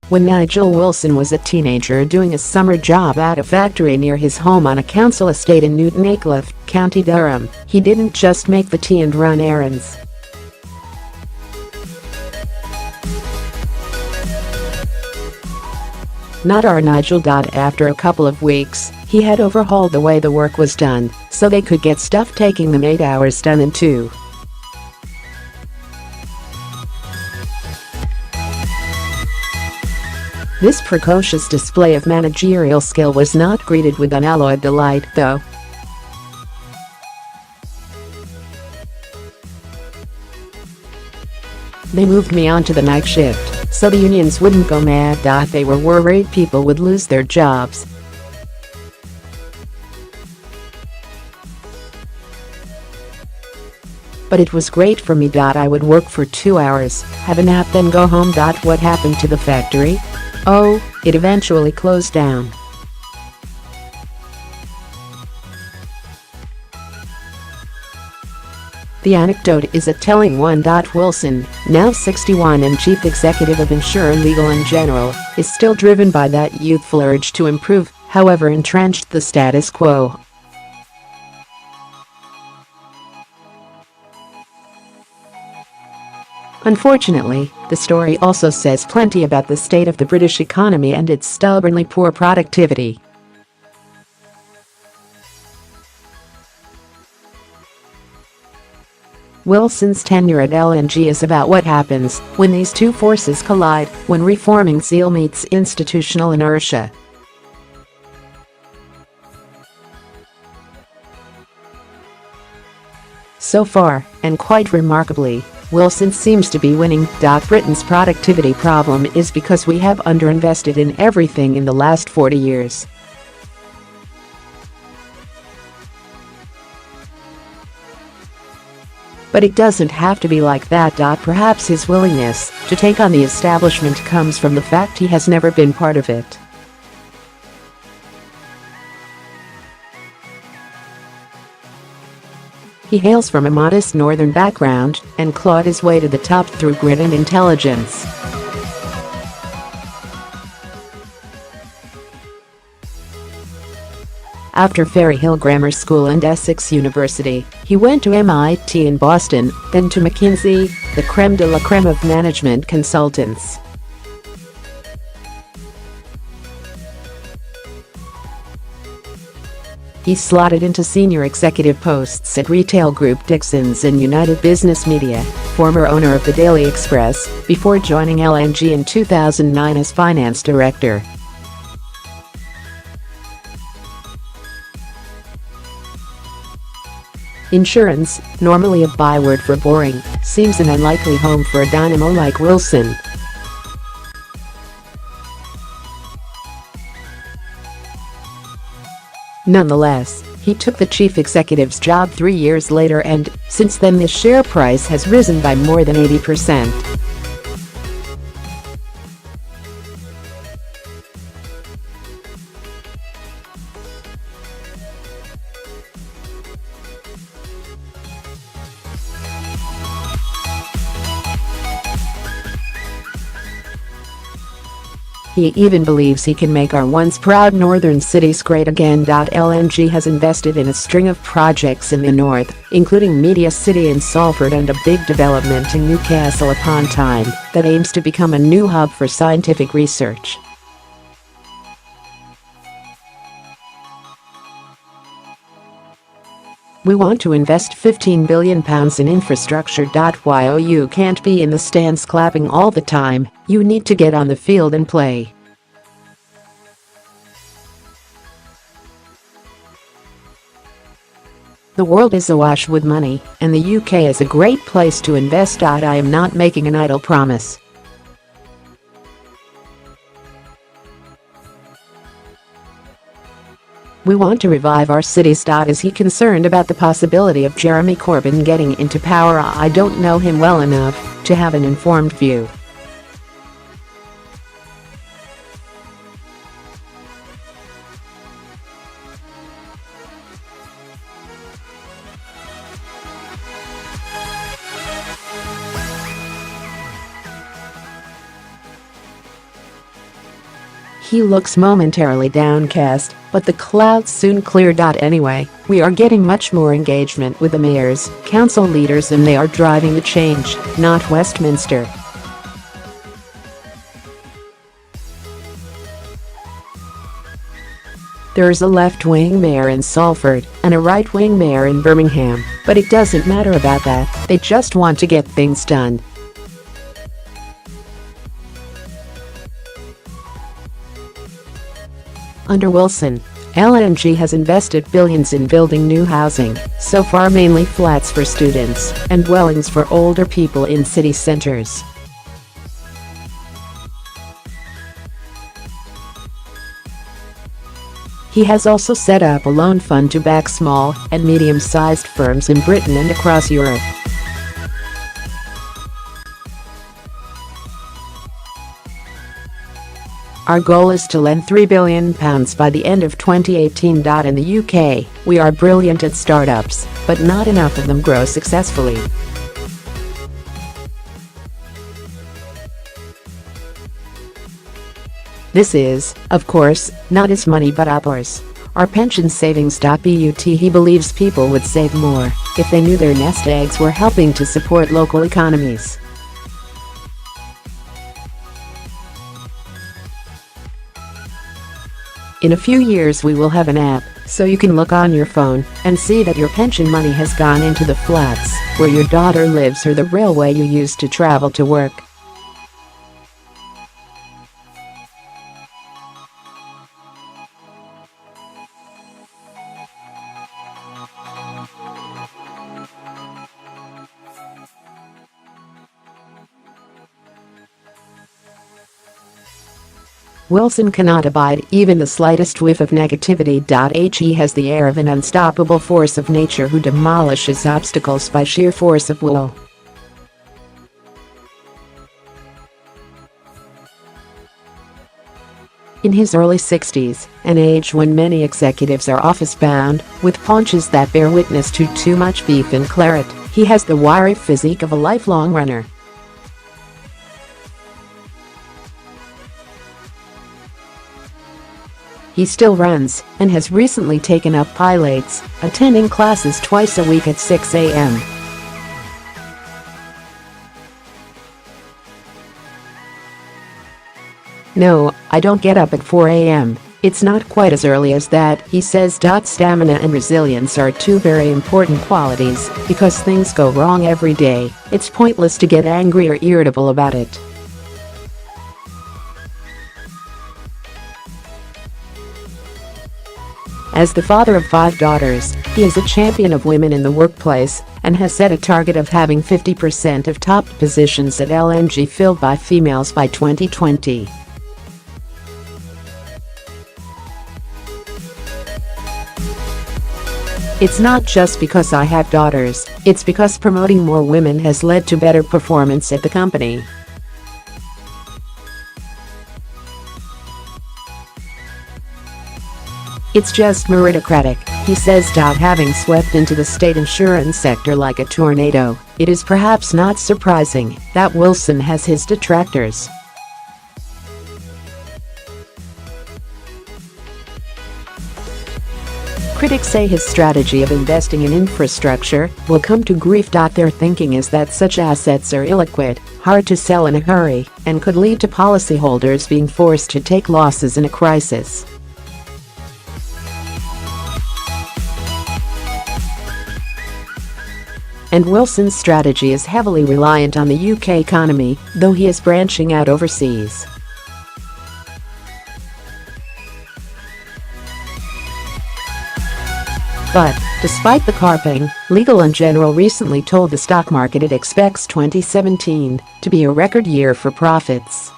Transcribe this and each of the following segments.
When Nigel Wilson was a teenager doing a summer job at a factory near his home on a council estate in Newton Aycliffe, County Durham, he didn't just make the tea and run errands. Not our Nigel. After a couple of weeks, he had overhauled the way the work was done, so they could get stuff taking them 8 hours done in 2. This precocious display of managerial skill was not greeted with unalloyed delight, though. They moved me onto the night shift, so the unions wouldn't go mad. They were worried people would lose their jobs. But it was great for me. I would work for 2 hours, have a nap, then go home. What happened to the factory? Oh, it eventually closed down. The anecdote is a telling one. Wilson, now 61 and chief executive of Insurer Legal and General, is still driven by that youthful urge to improve, however entrenched the status quo. Unfortunately, the story also says plenty about the state of the British economy and its stubbornly poor productivity. Wilson's tenure at L&G is about what happens when these two forces collide, when reforming zeal meets institutional inertia. So far, and quite remarkably, Wilson seems to be winning. Britain's productivity problem is because we have underinvested in everything in the last 40 years. But it doesn't have to be like that. Perhaps his willingness to take on the establishment comes from the fact he has never been part of it. He hails from a modest northern background and clawed his way to the top through grit and intelligence. After Ferryhill Grammar School and Essex University, he went to MIT in Boston, then to McKinsey, the creme de la creme of management consultants. He slotted into senior executive posts at retail group Dixons and United Business Media, former owner of the Daily Express, before joining L&G in 2009 as finance director. Insurance, normally a byword for boring, seems an unlikely home for a dynamo like Wilson. Nonetheless, he took the chief executive's job 3 years later and, since then, the share price has risen by more than 80%. He even believes he can make our once proud northern cities great again. L&G has invested in a string of projects in the north, including Media City in Salford and a big development in Newcastle-upon-Tyne that aims to become a new hub for scientific research. We want to invest £15 billion in infrastructure. While you can't be in the stands clapping all the time, you need to get on the field and play. The world is awash with money, and the UK is a great place to invest. I am not making an idle promise. We want to revive our cities. Is he concerned about the possibility of Jeremy Corbyn getting into power? I don't know him well enough to have an informed view. He looks momentarily downcast, but the clouds soon clear. Anyway, we are getting much more engagement with the mayors, council leaders, and they are driving the change, not Westminster. There's a left-wing mayor in Salford and a right-wing mayor in Birmingham, but it doesn't matter about that, they just want to get things done. Under Wilson, LNG has invested billions in building new housing, so far mainly flats for students and dwellings for older people in city centres. He has also set up a loan fund to back small and medium-sized firms in Britain and across Europe. Our goal is to lend £3 billion by the end of 2018. In the UK, we are brilliant at startups, but not enough of them grow successfully. This is, of course, not his money but ours. Our pension savings.But he believes people would save more if they knew their nest eggs were helping to support local economies. In a few years we will have an app, so you can look on your phone and see that your pension money has gone into the flats where your daughter lives or the railway you use to travel to work. Wilson cannot abide even the slightest whiff of negativity. He has the air of an unstoppable force of nature who demolishes obstacles by sheer force of will. In his early 60s, an age when many executives are office-bound, with paunches that bear witness to too much beef and claret, he has the wiry physique of a lifelong runner. He still runs and has recently taken up pilates, attending classes twice a week at 6 a.m. No, I don't get up at 4 a.m. It's not quite as early as that, he says. Stamina and resilience are two very important qualities because things go wrong every day. It's pointless to get angry or irritable about it. As the father of 5 daughters, he is a champion of women in the workplace and has set a target of having 50% of top positions at LNG filled by females by 2020. It's not just because I have daughters, it's because promoting more women has led to better performance at the company. It's just meritocratic, he says. Having swept into the state insurance sector like a tornado, it is perhaps not surprising that Wilson has his detractors. Critics say his strategy of investing in infrastructure will come to grief. Their thinking is that such assets are illiquid, hard to sell in a hurry, and could lead to policyholders being forced to take losses in a crisis. And Wilson's strategy is heavily reliant on the UK economy, though he is branching out overseas. But, despite the carping, Legal & General recently told the stock market it expects 2017 to be a record year for profits.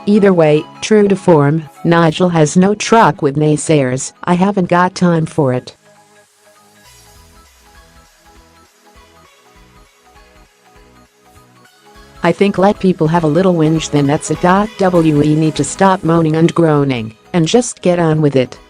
Either way, true to form, Nigel has no truck with naysayers. I haven't got time for it. I think let people have a little whinge, then that's it. We need to stop moaning and groaning and just get on with it.